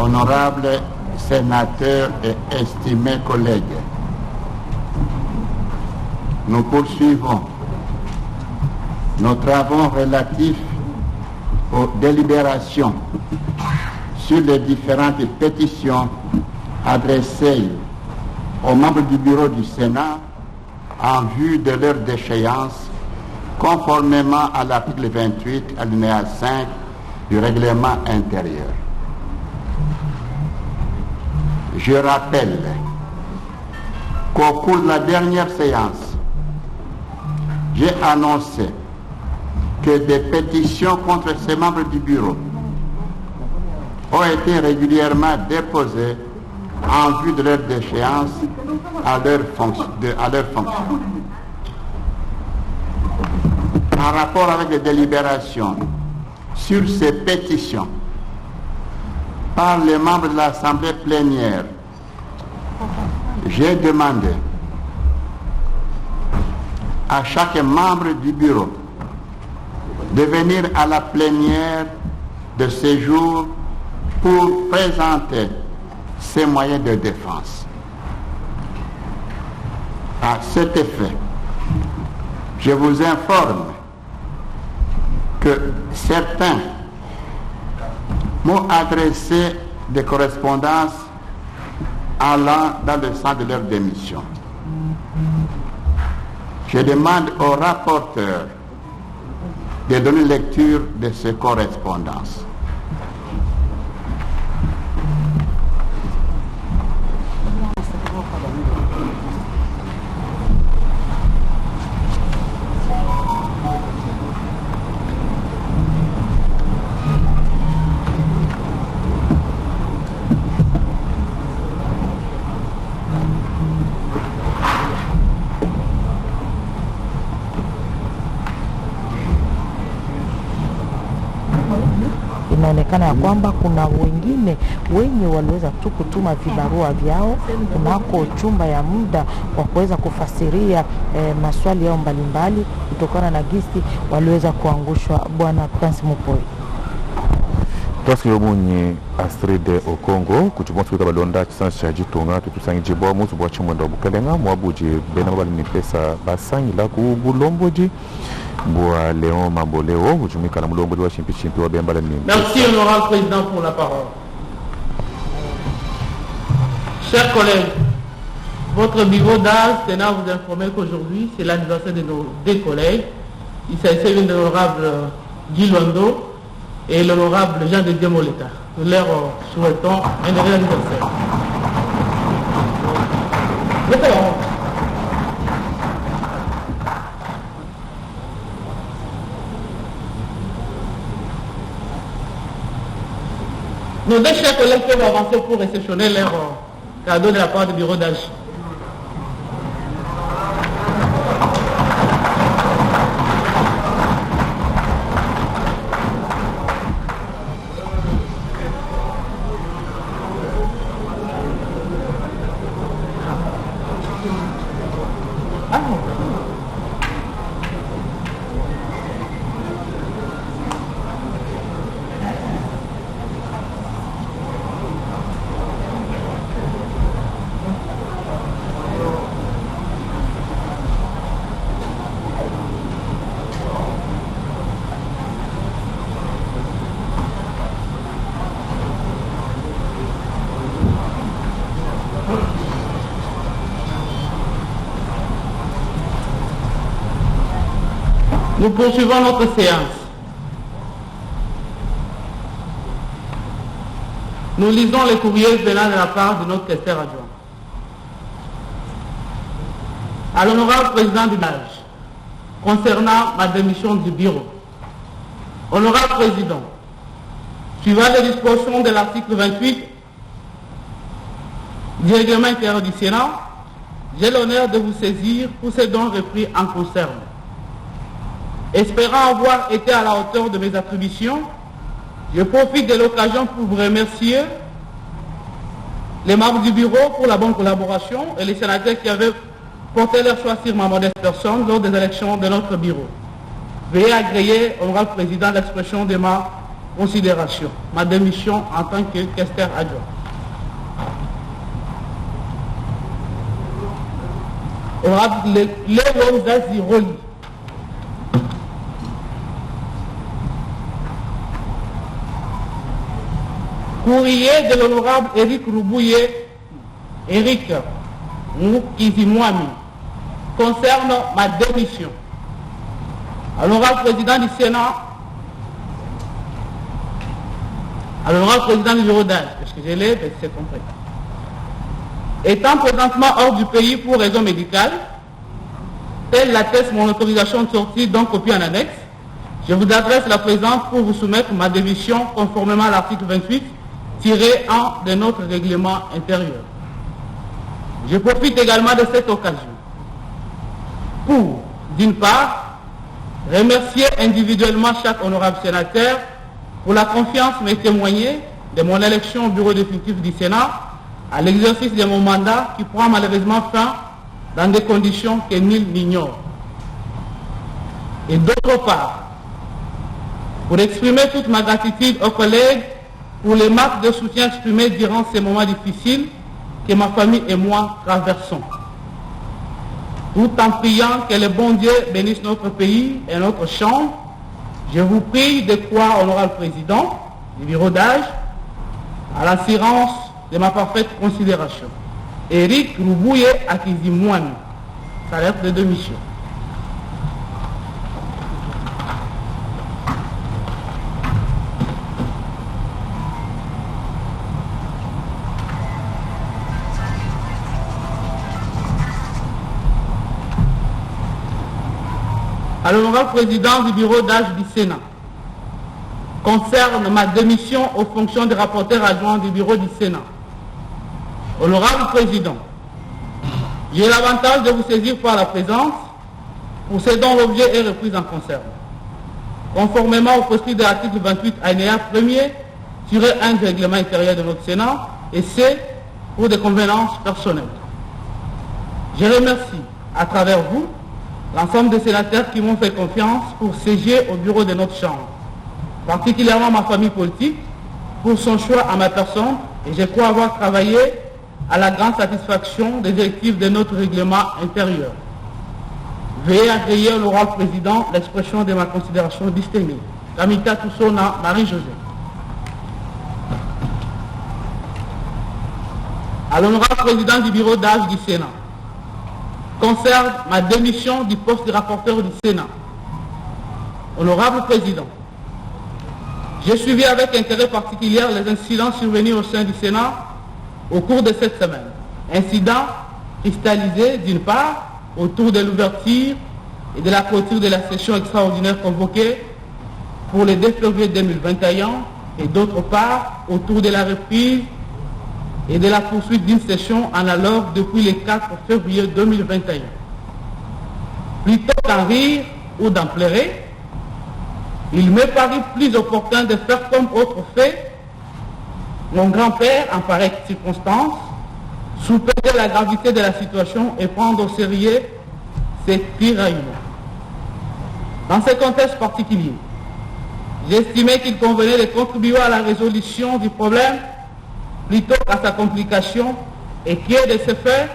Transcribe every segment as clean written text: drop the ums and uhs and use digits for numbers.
honorables sénateurs et estimés collègues, nous poursuivons nos travaux relatifs aux délibérations sur les différentes pétitions adressées aux membres du bureau du Sénat en vue de leur déchéance, conformément à l'article 28, alinéa 5 du règlement intérieur. Je rappelle qu'au cours de la dernière séance, j'ai annoncé que des pétitions contre ces membres du bureau ont été régulièrement déposées en vue de leur déchéance à leur fonction. En rapport avec les délibérations sur ces pétitions par les membres de l'Assemblée plénière, j'ai demandé à chaque membre du bureau de venir à la plénière de séjour pour présenter ses moyens de défense. À cet effet, je vous informe que certains m'ont adressé des correspondances allant dans le sens de leur démission. Je demande au rapporteur de donner lecture de ces correspondances. Inaonekana ya kwamba kuna wengine wenye waliweza tu kutuma vibarua vyao kunako chumba ya muda kwa kuweza kufasiria maswali yao mbalimbali kutokana na gisi waliweza kuangushwa. Bwana Prince Mupoi. Toski yomunye Astrid Okongo kuchumwa balonda chisancha jitunga tutusangi jibo mutu bwa chimwendo bukalenga mwabuji bena bali ni pesa basangi la ku bulomboji Boa Léon Mamboleo, Ujumika la Moulombo de Chimpi wa Bembala. Merci, honorable président, pour la parole. Chers collègues, votre bureau d'âge Sénat vous informe qu'aujourd'hui, c'est l'anniversaire de nos deux collègues. Il s'agit de l'honorable Guy Londo et l'honorable Jean de Dieu Moleta. Nous leur souhaitons un heureux anniversaire. Nos deux chers collègues peuvent avancer pour réceptionner leur cadeau de la part du bureau d'âge. Nous poursuivons notre séance. Nous lisons les courriers venant de la part de notre questeur adjoint. À l'honorable président du BAJ, concernant ma démission du bureau. Honorable président, suivant les dispositions de l'article 28 du règlement intérieur du Sénat, j'ai l'honneur de vous saisir pour ces dons repris en concerne. Espérant avoir été à la hauteur de mes attributions, je profite de l'occasion pour vous remercier les membres du bureau pour la bonne collaboration et les sénateurs qui avaient porté leur choix sur ma modeste personne lors des élections de notre bureau. Veuillez agréer, honorable président, l'expression de ma considération ma démission en tant que questeur adjoint. Honorable Léon Zaziroli, courrier de l'honorable Éric Roubouye, Éric Moukizimouami, concerne ma démission. À l'honorable président du Sénat, à l'honorable président du bureau d'âge, parce que je l'ai, c'est compris. Étant présentement hors du pays pour raison médicale, telle l'atteste mon autorisation de sortie, donc copie en annexe, je vous adresse la présente pour vous soumettre ma démission conformément à l'article 28-1 de notre règlement intérieur. Je profite également de cette occasion pour, d'une part, remercier individuellement chaque honorable sénateur pour la confiance m'est témoignée de mon élection au bureau définitif du Sénat à l'exercice de mon mandat qui prend malheureusement fin dans des conditions que nul n'ignore. Et d'autre part, pour exprimer toute ma gratitude aux collègues pour les marques de soutien exprimées durant ces moments difficiles que ma famille et moi traversons. Tout en priant que le bon Dieu bénisse notre pays et notre chambre, je vous prie de croire, honorable président du bureau d'âge, à l'assurance de ma parfaite considération. Éric Roubouye Akizimouani, salaire de démission. À l'honorable président du bureau d'âge du Sénat, concerne ma démission aux fonctions de rapporteur adjoint du bureau du Sénat. Honorable président, j'ai l'avantage de vous saisir par la présence pour ce dont l'objet est repris en concerne. Conformément au prescrit de l'article 28 alinéa 1er tiré 1 du règlement intérieur de notre Sénat, et c'est pour des convenances personnelles. Je remercie à travers vous l'ensemble des sénateurs qui m'ont fait confiance pour siéger au bureau de notre Chambre, particulièrement ma famille politique, pour son choix à ma personne, et je crois avoir travaillé à la grande satisfaction des directives de notre règlement intérieur. Veuillez agréer, l'honorable président, l'expression de ma considération distinguée. Kamika Toussona, Marie-Josée. À l'honorable président du bureau d'âge du Sénat, concerne ma démission du poste de rapporteur du Sénat. Honorable président, j'ai suivi avec intérêt particulier les incidents survenus au sein du Sénat au cours de cette semaine. Incidents cristallisés d'une part autour de l'ouverture et de la clôture de la session extraordinaire convoquée pour le 2 février 2021 et d'autre part autour de la reprise et de la poursuite d'une session analogue depuis le 4 février 2021. Plutôt qu'en rire ou d'en pleurer, il me paraît plus opportun de faire comme autre fait. Mon grand-père, en pareille circonstance, sous-peser la gravité de la situation et prendre au sérieux ces tiraillements. Dans ce contexte particulier, j'estimais qu'il convenait de contribuer à la résolution du problème plutôt qu'à sa complication, et qui est de ce fait,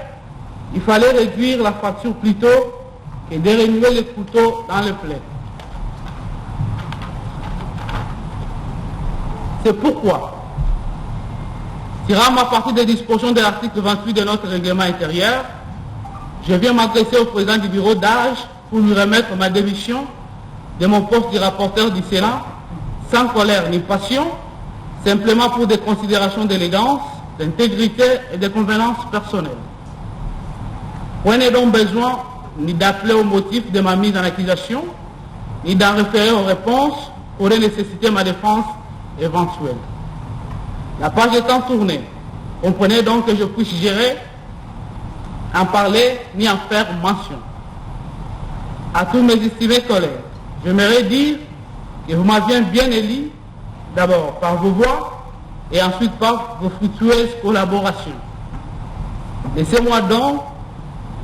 il fallait réduire la fracture plutôt que de remuer le couteau dans le plaid. C'est pourquoi, tirant ma partie des dispositions de l'article 28 de notre règlement intérieur, je viens m'adresser au président du bureau d'âge pour lui remettre ma démission de mon poste de rapporteur du Sénat, sans colère ni passion, simplement pour des considérations d'élégance, d'intégrité et de convenance personnelle. Prenez donc besoin ni d'appeler au motif de ma mise en accusation, ni d'en référer aux réponses qui auraient nécessité ma défense éventuelle. La page étant tournée, comprenez donc que je puisse gérer, en parler, ni en faire mention. À tous mes estimés collègues, j'aimerais dire que vous m'aviez bien élu, d'abord par vos voix et ensuite par vos fructueuses collaborations. Laissez-moi donc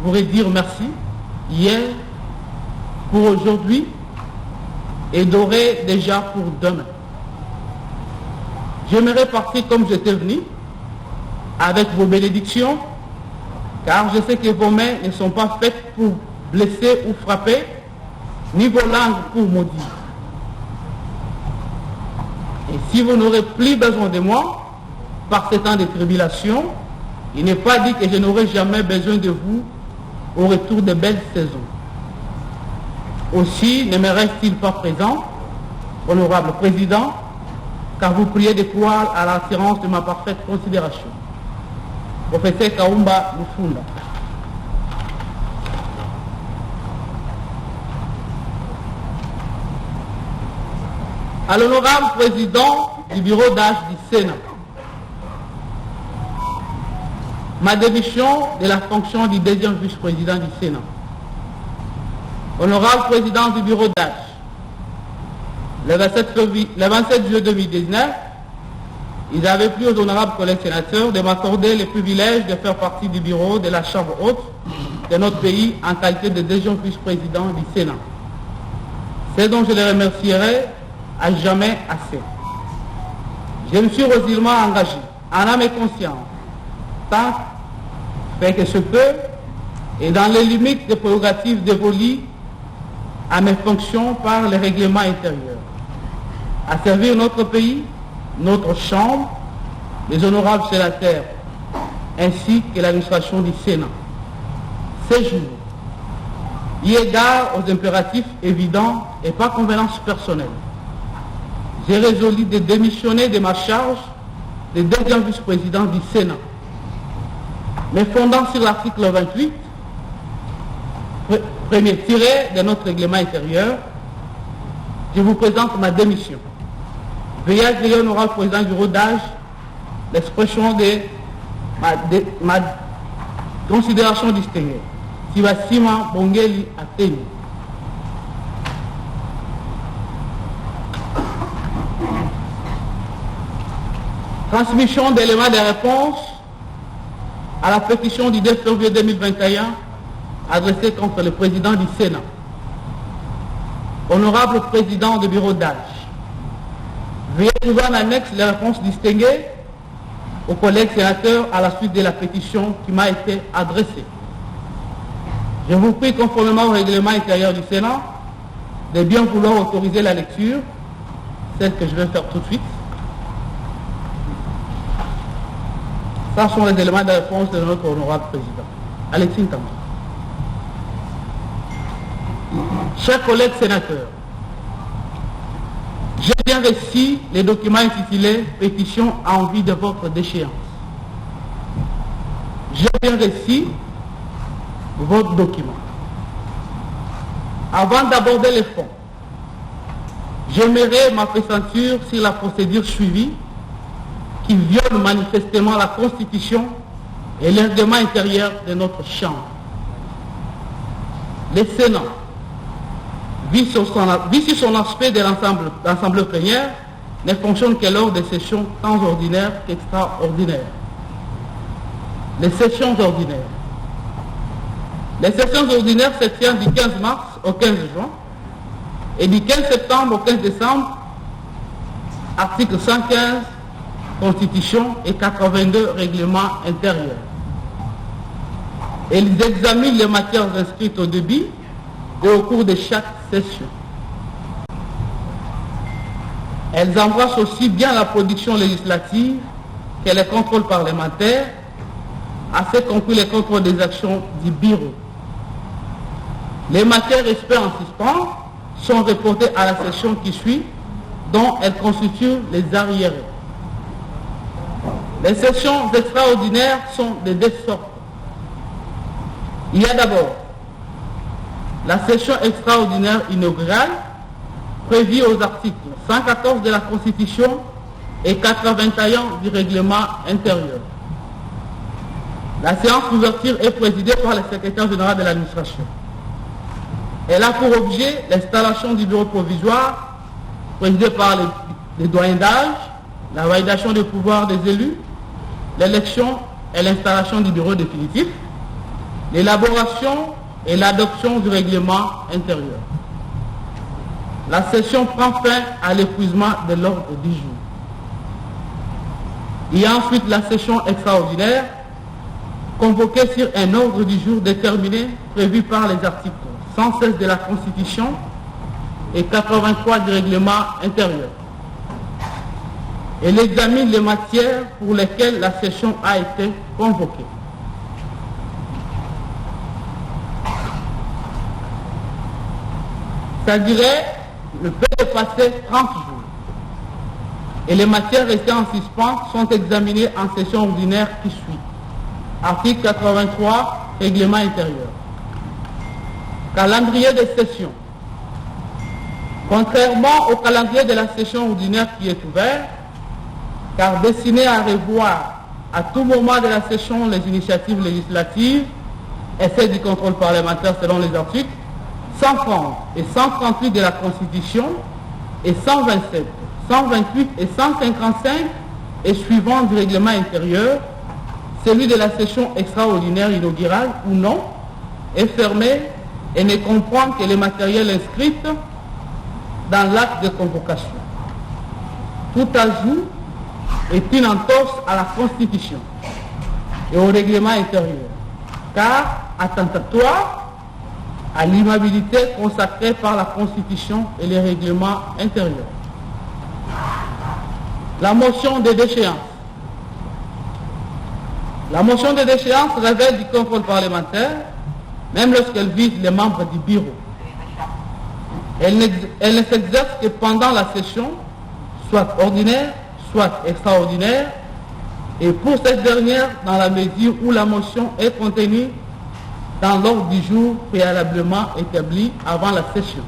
vous redire merci hier pour aujourd'hui et d'ores déjà pour demain. j'aimerais partir comme j'étais venu, avec vos bénédictions, car je sais que vos mains ne sont pas faites pour blesser ou frapper, ni vos langues pour maudire. Et si vous n'aurez plus besoin de moi, par ces temps de tribulation, il n'est pas dit que je n'aurai jamais besoin de vous au retour de belles saisons. Aussi, ne me reste-t-il pas présent, honorable président, car vous priez de croire à l'assurance de ma parfaite considération. Professeur Kaumba Lufunda. À l'honorable président du bureau d'âge du Sénat, ma démission de la fonction du deuxième vice-président du Sénat. Honorable président du bureau d'âge, le 27 juillet 2019, ils avaient plu aux honorables collègues sénateurs de m'accorder le privilège de faire partie du bureau de la Chambre haute de notre pays en qualité de deuxième vice-président du Sénat. C'est dont je les remercierai à jamais assez. Je me suis résolument engagé, en âme et conscience, tant fait que je peux, et dans les limites des prérogatives dévolues à mes fonctions par les règlements intérieurs, à servir notre pays, notre Chambre, les honorables sénateurs, ainsi que l'administration du Sénat. Ces jours, eu égard aux impératifs évidents et par convenance personnelle, j'ai résolu de démissionner de ma charge de deuxième vice-président du Sénat. Mais fondant sur l'article 28, premier tiré de notre règlement intérieur, je vous présente ma démission. Veuillez agréer, honorable président du bureau d'âge, l'expression de ma considération distinguée. Sivasima Bongeli Ateni. Transmission d'éléments de réponse à la pétition du 2 février 2021 adressée contre le président du Sénat. Honorable président du bureau d'âge, veuillez trouver en annexe les réponses distinguées aux collègues sénateurs à la suite de la pétition qui m'a été adressée. Je vous prie, conformément au règlement intérieur du Sénat, de bien vouloir autoriser la lecture, celle que je vais faire tout de suite. Ce sont les éléments de réponse de notre honorable président. Alexis Nkambi. Chers collègues sénateurs, j'ai bien reçu les documents intitulés « Pétition en vue de votre déchéance ». J'ai bien reçu votre document. Avant d'aborder les fonds, j'aimerais m'appesantir sur la procédure suivie qui viole manifestement la Constitution et le règlement intérieur de notre Chambre. Le Sénat, vu sur son aspect de l'Assemblée plénière, ne fonctionne que lors des sessions tant ordinaires qu'extraordinaires. Les sessions ordinaires. Les sessions ordinaires se tiennent du 15 mars au 15 juin et du 15 septembre au 15 décembre, article 115 Constitution et 82 règlements intérieurs. Elles examinent les matières inscrites au début et au cours de chaque session. Elles embrassent aussi bien la production législative que les contrôles parlementaires, à ce compris les contrôles des actions du bureau. Les matières restées en suspens sont reportées à la session qui suit, dont elles constituent les arriérés. Les sessions extraordinaires sont de deux sortes. Il y a d'abord la session extraordinaire inaugurale prévue aux articles 114 de la Constitution et 81 du règlement intérieur. La séance d'ouverture est présidée par le secrétaire général de l'administration. Elle a pour objet l'installation du bureau provisoire présidé par les doyens d'âge, la validation des pouvoirs des élus, l'élection et l'installation du bureau définitif, l'élaboration et l'adoption du règlement intérieur. La session prend fin à l'épuisement de l'ordre du jour. Il y a ensuite la session extraordinaire, convoquée sur un ordre du jour déterminé, prévu par les articles 116 de la Constitution et 83 du règlement intérieur. Elle examine les matières pour lesquelles la session a été convoquée. Ça dirait, ne peut dépasser 30 jours. Et les matières restées en suspens sont examinées en session ordinaire qui suit. Article 83, règlement intérieur. Calendrier de session. Contrairement au calendrier de la session ordinaire qui est ouvert, car destiné à revoir à tout moment de la session les initiatives législatives et celles du contrôle parlementaire selon les articles 130 et 138 de la Constitution et 127, 128 et 155 et suivant du règlement intérieur, celui de la session extraordinaire inaugurale ou non, est fermé et ne comprend que les matériels inscrits dans l'acte de convocation. Tout ajout est une entorse à la Constitution et au règlement intérieur, car attentatoire à l'immobilité consacrée par la Constitution et les règlements intérieurs. La motion de déchéance. La motion de déchéance révèle du contrôle parlementaire, même lorsqu'elle vise les membres du bureau. Elle ne s'exerce que pendant la session, soit ordinaire, soit extraordinaire, et pour cette dernière, dans la mesure où la motion est contenue dans l'ordre du jour préalablement établi avant la session.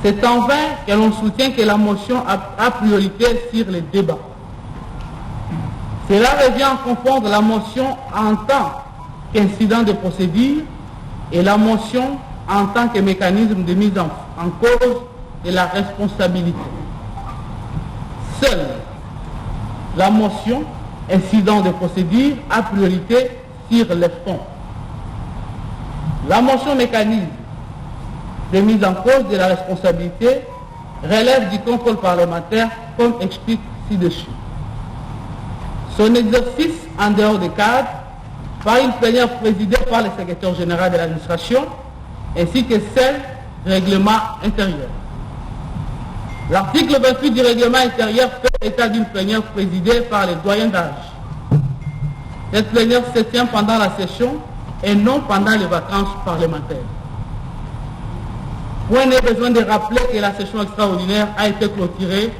C'est en vain que l'on soutient que la motion a priorité sur les débats. Cela revient à confondre la motion en tant qu'incident de procédure et la motion en tant que mécanisme de mise en cause de la responsabilité. Seule la motion incident de procédure a priorité sur les fonds. La motion mécanisme de mise en cause de la responsabilité relève du contrôle parlementaire comme explique ci-dessus. Son exercice en dehors des cadres par une plénière présidée par le secrétaire général de l'administration ainsi que celle du règlement intérieur. L'article 28 du règlement intérieur fait état d'une plénière présidée par les doyens d'âge. Cette plénière se tient pendant la session et non pendant les vacances parlementaires. Point n'est besoin de rappeler que la session extraordinaire a été clôturée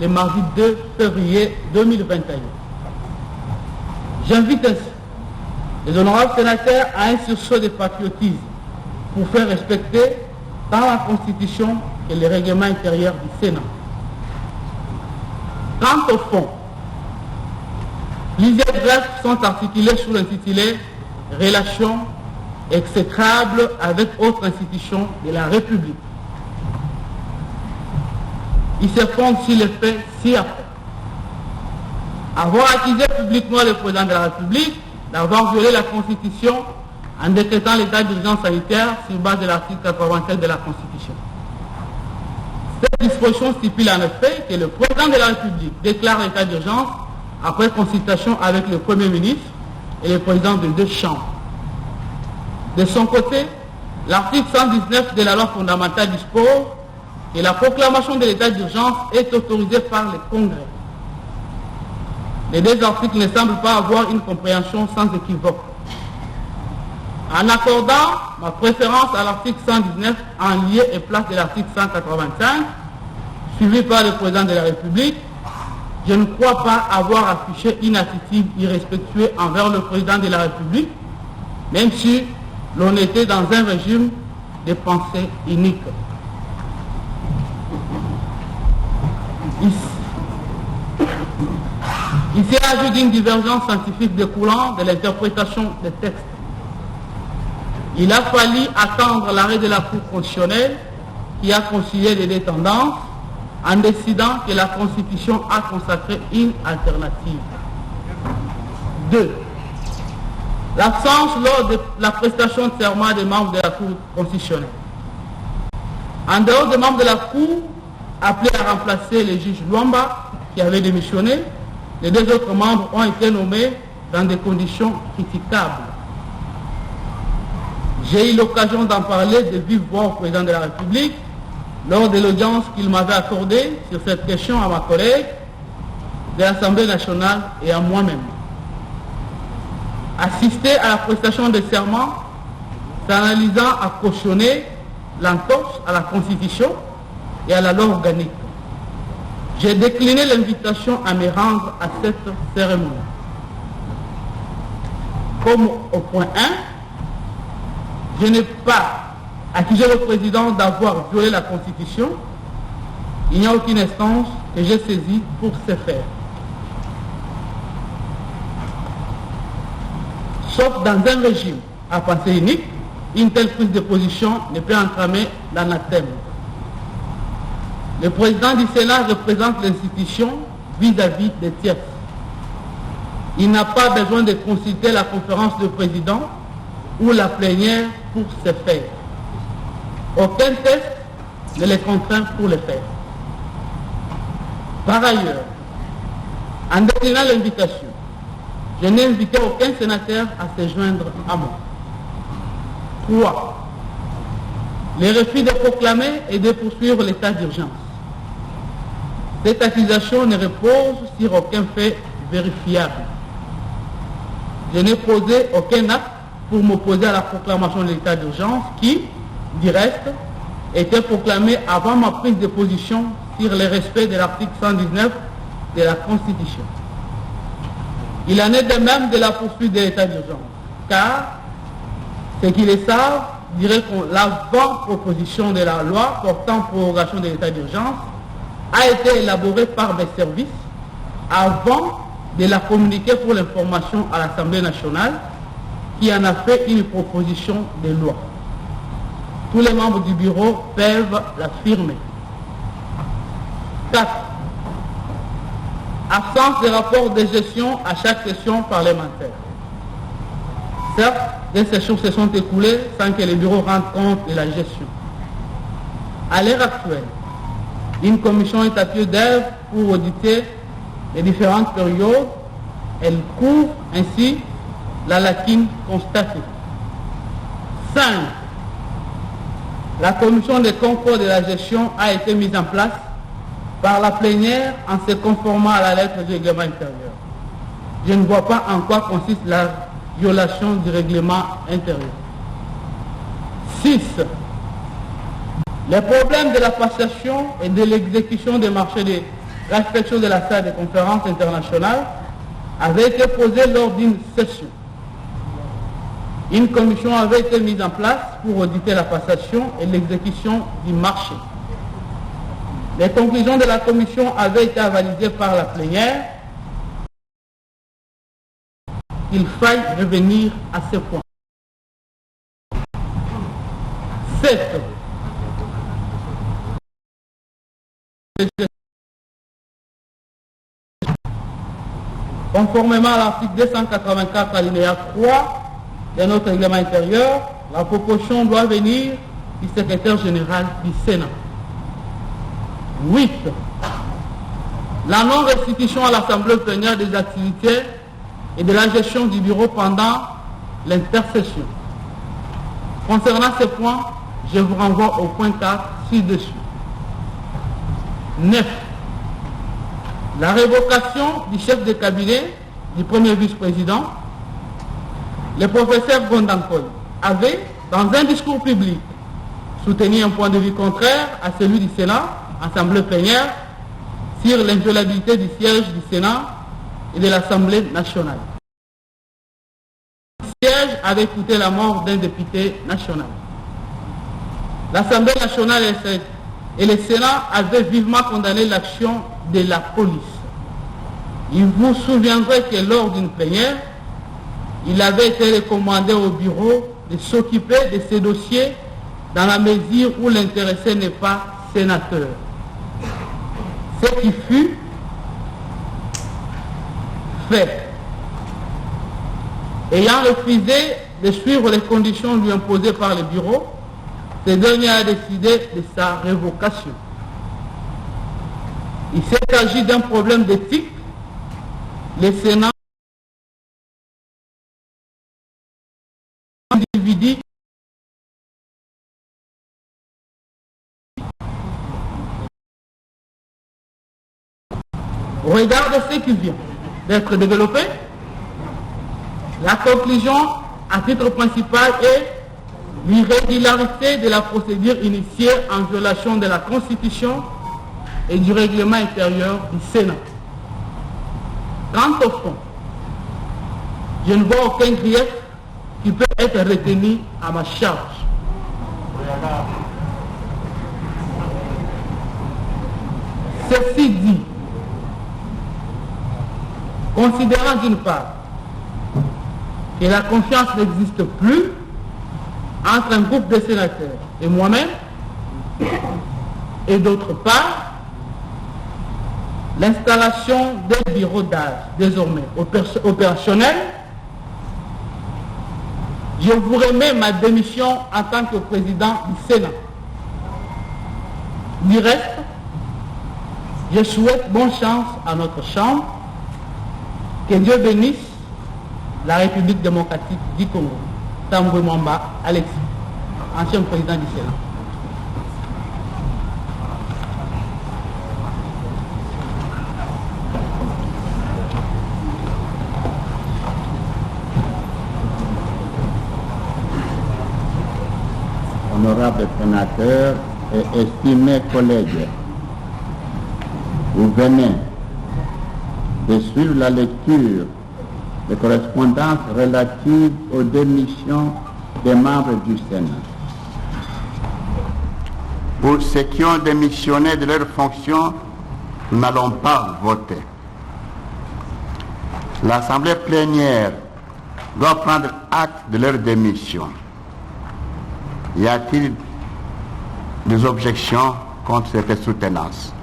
le mardi 2 février 2021. J'invite ainsi les honorables sénateurs à un sursaut de patriotisme pour faire respecter tant la Constitution que les règlements intérieurs du Sénat. Quant au fond, plusieurs greffes sont articulées sous l'intitulé « Relations exécrables avec autres institutions de la République ». Ils se fondent sur les faits ci-après. Avoir accusé publiquement le président de la République d'avoir violé la Constitution en décrétant l'état d'urgence sanitaire sur base de l'article 87 de la Constitution. Cette disposition stipule en effet que le président de la République déclare l'état d'urgence après consultation avec le Premier ministre et le président des deux chambres. De son côté, l'article 119 de la loi fondamentale dispose que la proclamation de l'état d'urgence est autorisée par le Congrès. Les deux articles ne semblent pas avoir une compréhension sans équivoque. En accordant ma préférence à l'article 119 en lieu et place de l'article 185, suivi par le président de la République, je ne crois pas avoir affiché une attitude irrespectueuse envers le président de la République, même si l'on était dans un régime de pensée unique. Il s'agit d'une divergence scientifique découlant de l'interprétation des textes. Il a fallu attendre l'arrêt de la Cour constitutionnelle qui a concilié les deux tendances en décidant que la Constitution a consacré une alternative. 2. L'absence lors de la prestation de serment des membres de la Cour constitutionnelle. En dehors des membres de la Cour appelés à remplacer les juges Luamba, qui avait démissionné. Les 2 autres membres ont été nommés dans des conditions critiquables. J'ai eu l'occasion d'en parler de vive voix au président de la République lors de l'audience qu'il m'avait accordée sur cette question à ma collègue de l'Assemblée nationale et à moi-même. Assister à la prestation de serment, s'analysant à cautionner l'entorse à la Constitution et à la loi organique. J'ai décliné l'invitation à me rendre à cette cérémonie. Comme au point 1, je n'ai pas accusé le président d'avoir violé la Constitution. Il n'y a aucune instance que j'ai saisie pour ce faire. Sauf dans un régime à pensée unique, une telle prise de position ne peut entamer l'anathème. Le président du Sénat représente l'institution vis-à-vis des tiers. Il n'a pas besoin de consulter la conférence de président ou la plénière pour ce faire. Aucun test ne les contraint pour le faire. Par ailleurs, en déclinant l'invitation, je n'ai invité aucun sénateur à se joindre à moi. 3. Le refus de proclamer et de poursuivre l'état d'urgence. Cette accusation ne repose sur aucun fait vérifiable. Je n'ai posé aucun acte pour m'opposer à la proclamation de l'état d'urgence qui, du reste, était proclamé avant ma prise de position sur le respect de l'article 119 de la Constitution. Il en est de même de la poursuite de l'état d'urgence, car ceux qui le savent diraient que l'avant-proposition de la loi portant prorogation de l'état d'urgence a été élaborée par mes services avant de la communiquer pour l'information à l'Assemblée nationale qui en a fait une proposition de loi. Tous les membres du bureau peuvent l'affirmer. 4. Absence de rapport de gestion à chaque session parlementaire. Certes, des sessions se sont écoulées sans que les bureaux rendent compte de la gestion. À l'heure actuelle, une commission est à pied d'œuvre pour auditer les différentes périodes. Elle couvre ainsi la lacune constatée. 5. La commission de contrôle de la gestion a été mise en place par la plénière en se conformant à la lettre du règlement intérieur. Je ne vois pas en quoi consiste la violation du règlement intérieur. 6. Les problèmes de la passation et de l'exécution des marchés de l'inspection de la salle de conférence internationale avaient été posés lors d'une session. Une commission avait été mise en place pour auditer la passation et l'exécution du marché. Les conclusions de la commission avaient été avalisées par la plénière. Il faille revenir à ce point. 7. Conformément à l'article 284 alinéa 3 de notre règlement intérieur, la proposition doit venir du secrétaire général du Sénat. 8. La non-restitution à l'Assemblée plénière des activités et de la gestion du bureau pendant l'intercession. Concernant ce point, je vous renvoie au point 4 ci-dessus. 9. La révocation du chef de cabinet du premier vice-président, le professeur Gondankoy, avait, dans un discours public, soutenu un point de vue contraire à celui du Sénat, Assemblée plénière, sur l'inviolabilité du siège du Sénat et de l'Assemblée nationale. Le siège avait coûté la mort d'un député national. L'Assemblée nationale et le Sénat avaient vivement condamné l'action de la police. Il vous souviendrez que lors d'une plénière, il avait été recommandé au bureau de s'occuper de ces dossiers dans la mesure où l'intéressé n'est pas sénateur. Ce qui fut fait. Ayant refusé de suivre les conditions lui imposées par le bureau, ce dernier a décidé de sa révocation. Il s'est agi d'un problème d'éthique. Le Sénat individu au regard de ce qui vient d'être développé, la conclusion à titre principal est l'irrégularité de la procédure initiée en violation de la Constitution et du règlement intérieur du Sénat. Quant au fond, je ne vois aucun grief qui peut être retenu à ma charge. Ceci dit, considérant d'une part que la confiance n'existe plus entre un groupe de sénateurs et moi-même, et d'autre part, l'installation des bureaux d'âge désormais opérationnels, je vous remets ma démission en tant que président du Sénat. Du reste, je souhaite bonne chance à notre Chambre. Que Dieu bénisse la République démocratique du Congo. Tamboué Mwamba Alexis, ancien président du Sénat. Honorables sénateurs et estimés collègues, vous venez de suivre la lecture des correspondances relatives aux démissions des membres du Sénat. Pour ceux qui ont démissionné de leurs fonctions, nous n'allons pas voter. L'Assemblée plénière doit prendre acte de leur démission. Y a-t-il des objections contre cette soutenance?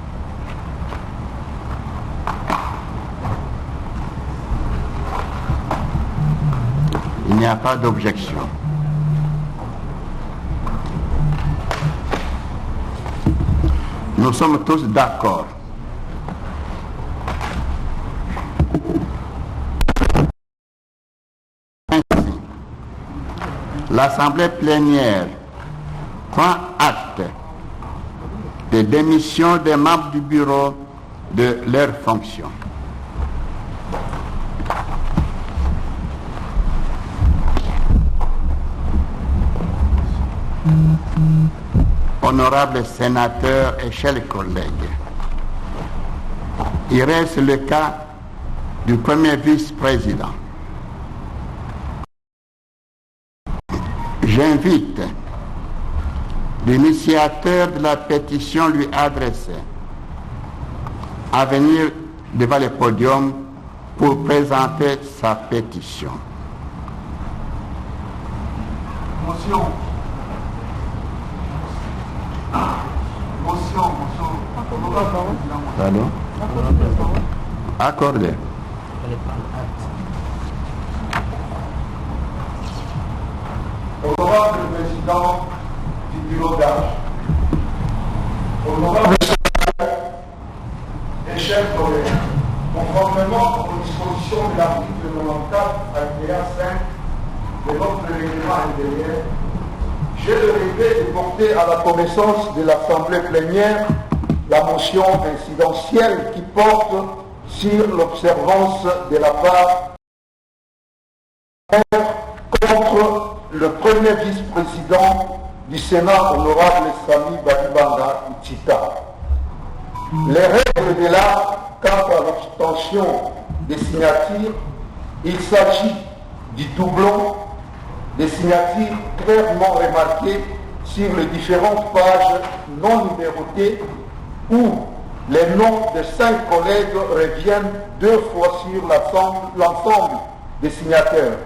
Il n'y a pas d'objection. Nous sommes tous d'accord. Ainsi, l'Assemblée plénière prend acte des démissions des membres du bureau de leurs fonctions. Honorables sénateurs et chers collègues, il reste le cas du premier vice-président. J'invite l'initiateur de la pétition lui adressée à venir devant le podium pour présenter sa pétition. Motion. Pardon? Accordé. Honorable président du bureau d'âge, honorable et chers collègues, conformément aux dispositions de l'article 94 alinéa 5 de notre règlement intérieur, j'ai le regret de porter à la connaissance de l'Assemblée plénière la motion incidentielle qui porte sur l'observance de la part contre le premier vice-président du Sénat, honorable Sami Badibanga Ichita. Les règles de l'art quant à l'obtention des signatures, il s'agit du doublon des signatures clairement remarquées sur les différentes pages non numérotées où les noms de 5 collègues reviennent 2 fois sur l'ensemble des signataires.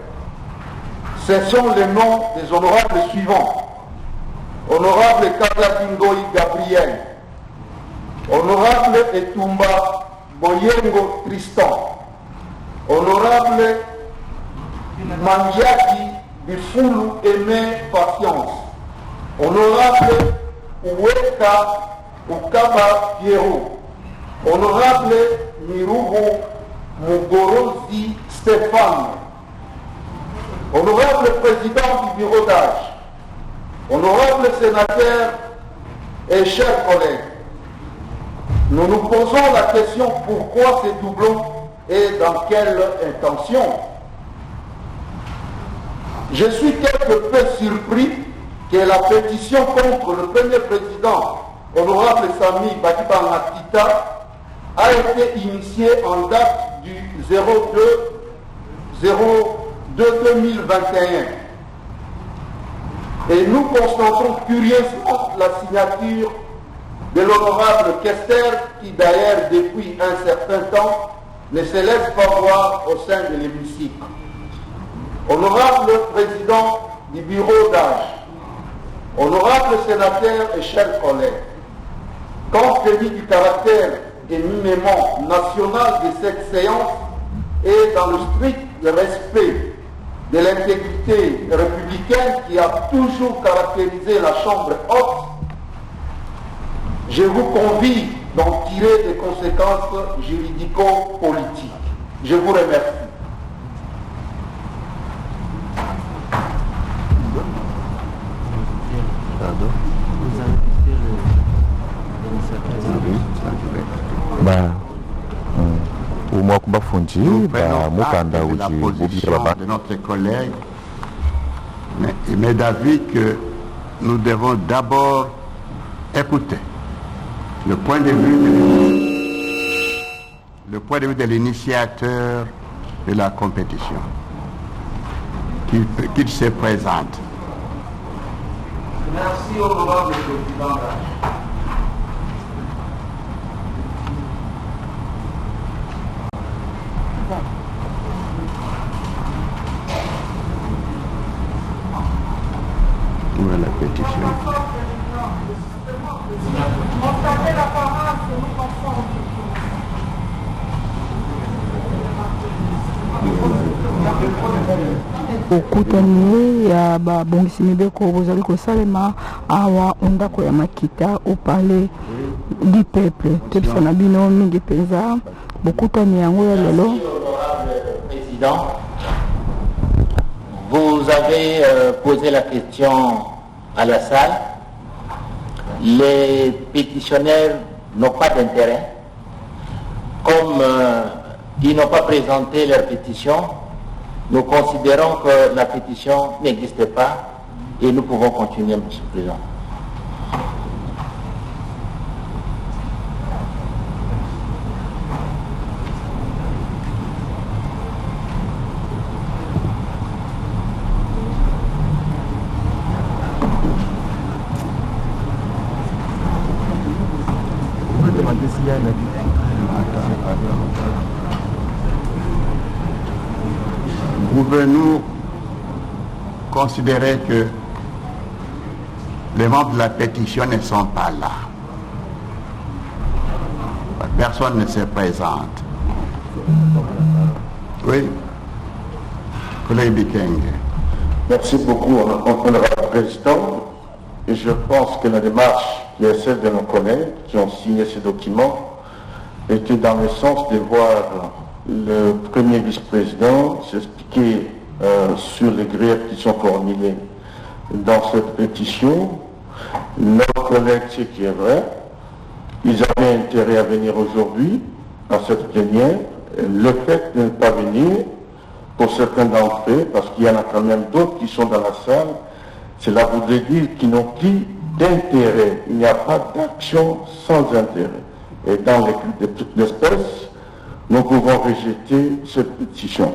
Ce sont les noms des honorables suivants. Honorable Kaladingoï Gabriel, honorable Etumba Boyengo Tristan, honorable Mandiaki Bifulu Aimé Patience, honorable Oueka Ukaba Pierrot, Honorable Mirubu Mugorozi Stéphane, Honorable Président du Bureau d'âge, Honorable Sénateur et chers collègues, nous nous posons la question pourquoi ces doublons et dans quelle intention. Je suis quelque peu surpris que la pétition contre le premier président, Honorable Sami Badiba-Matita, a été initiée en date du 02/2021. Et nous constatons curieusement la signature de l'honorable Kester, qui d'ailleurs depuis un certain temps ne se laisse pas voir au sein de l'hémicycle. Honorable président du bureau d'âge, honorable sénateur et chers collègues, compte tenu du caractère éminemment national de cette séance et dans le strict respect de l'intégrité républicaine qui a toujours caractérisé la Chambre haute, je vous convie d'en tirer des conséquences juridico-politiques. Je vous remercie. Nous prenons acte de la position de notre collègue, mais il m'est d'avis que nous devons d'abord écouter le point de vue de l'initiateur de la compétition, qu'il se présente. Merci, honorable président. Où est la pétition? okutani ya babongisi mibeko bozali kosalema awa ondako ya makita au palais du peuple tepesa na bino mingi penza bokutani yango ya lelo. Président, vous avez posé la question à la salle. Les pétitionnaires n'ont pas d'intérêt. Comme ils n'ont pas présenté leur pétition, nous considérons que la pétition n'existe pas et nous pouvons continuer, M. le Président. Pouvez-nous considérer que les membres de la pétition ne sont pas là? Personne ne se présente. Oui. Collègue Bikeng. Merci beaucoup, honorable président. Et je pense que la démarche qui est celle de nos collègues qui ont signé ces documents était dans le sens de voir le premier vice-président s'expliquer sur les griefs qui sont formulés dans cette pétition. Nos collègues, ce qui est vrai, ils avaient intérêt à venir aujourd'hui à cette plénière. Le fait de ne pas venir, pour certains d'entre eux, parce qu'il y en a quand même d'autres qui sont dans la salle, cela voudrait dire qu'ils n'ont plus d'intérêt. Il n'y a pas d'action sans intérêt. Et dans les cas d'espèce, nous pouvons rejeter cette pétition.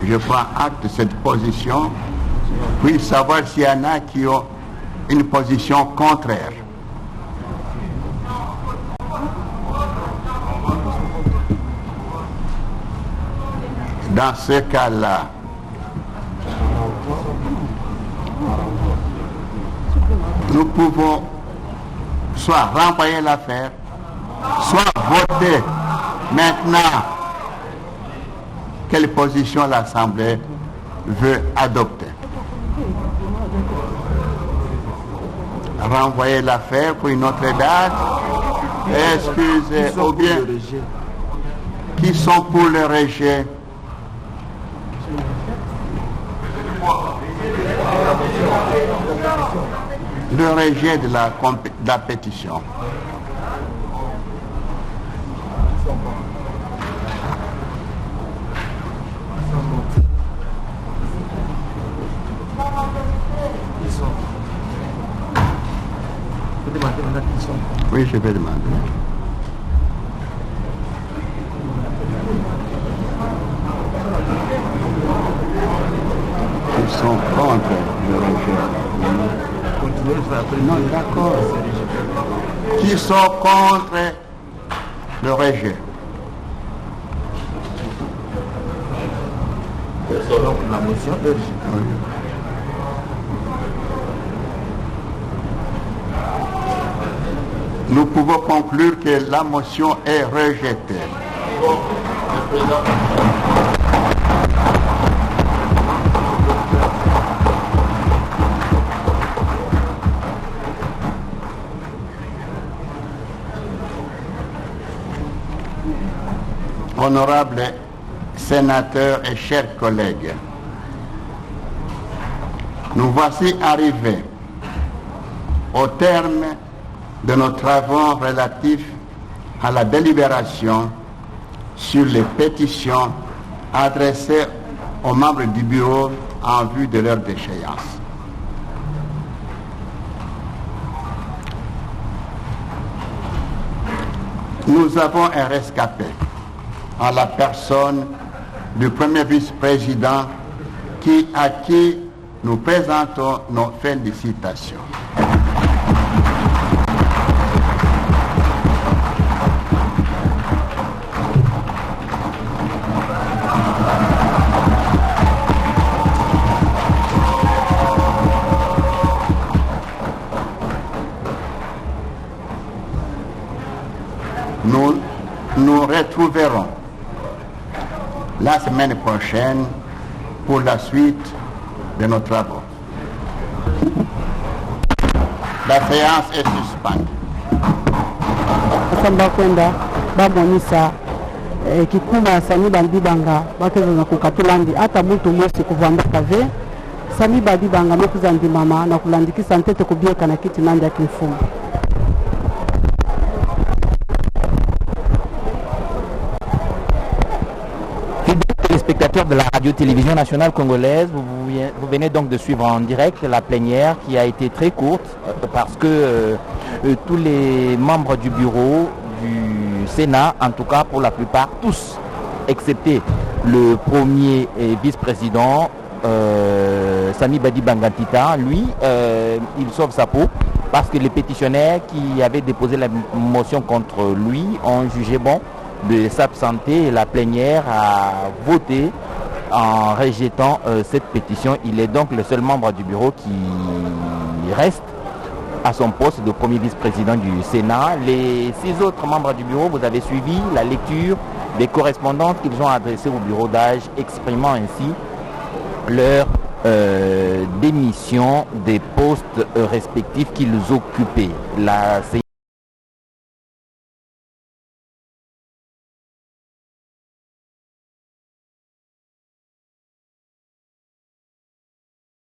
Je prends acte de cette position, puis savoir s'il y en a qui ont une position contraire. Dans ce cas-là, nous pouvons soit renvoyer l'affaire, soit voté. Maintenant, quelle position l'Assemblée veut adopter? Renvoyer l'affaire pour une autre date? Excusez, ou bien qui sont pour le rejet? Le rejet de la pétition. Oui, je vais demander. Ils sont contre le rejet. Non, d'accord. Qui sont contre le rejet? La motion de rejet. Oui. Nous pouvons conclure que la motion est rejetée. Honorables sénateurs et chers collègues, nous voici arrivés au terme de nos travaux relatifs à la délibération sur les pétitions adressées aux membres du bureau en vue de leur déchéance. Nous avons un rescapé en la personne du premier vice-président à qui nous présentons nos félicitations. Nous retrouverons la semaine prochaine pour la suite de nos travaux. La séance est suspendue. Samba kwenda bamonisa kikuma Sami Badibanga bakeza na kukatulandi hata mtu mwesi kuvanda kave Sami Badibanga mekuzandi mama na kulandikisa ntete kubieka na kiti nandi ya kimfumo. Spectateurs de la radio-télévision nationale congolaise, vous venez donc de suivre en direct la plénière qui a été très courte parce que tous les membres du bureau du Sénat, en tout cas pour la plupart, tous, excepté le premier vice-président, Sami Badibanga Ntita, lui, il sauve sa peau parce que les pétitionnaires qui avaient déposé la motion contre lui ont jugé bon de s'absenter et la plénière a voté en rejetant cette pétition. Il est donc le seul membre du bureau qui reste à son poste de premier vice-président du Sénat. Les 6 autres membres du bureau, vous avez suivi la lecture des correspondances qu'ils ont adressées au bureau d'âge, exprimant ainsi leur démission des postes respectifs qu'ils occupaient.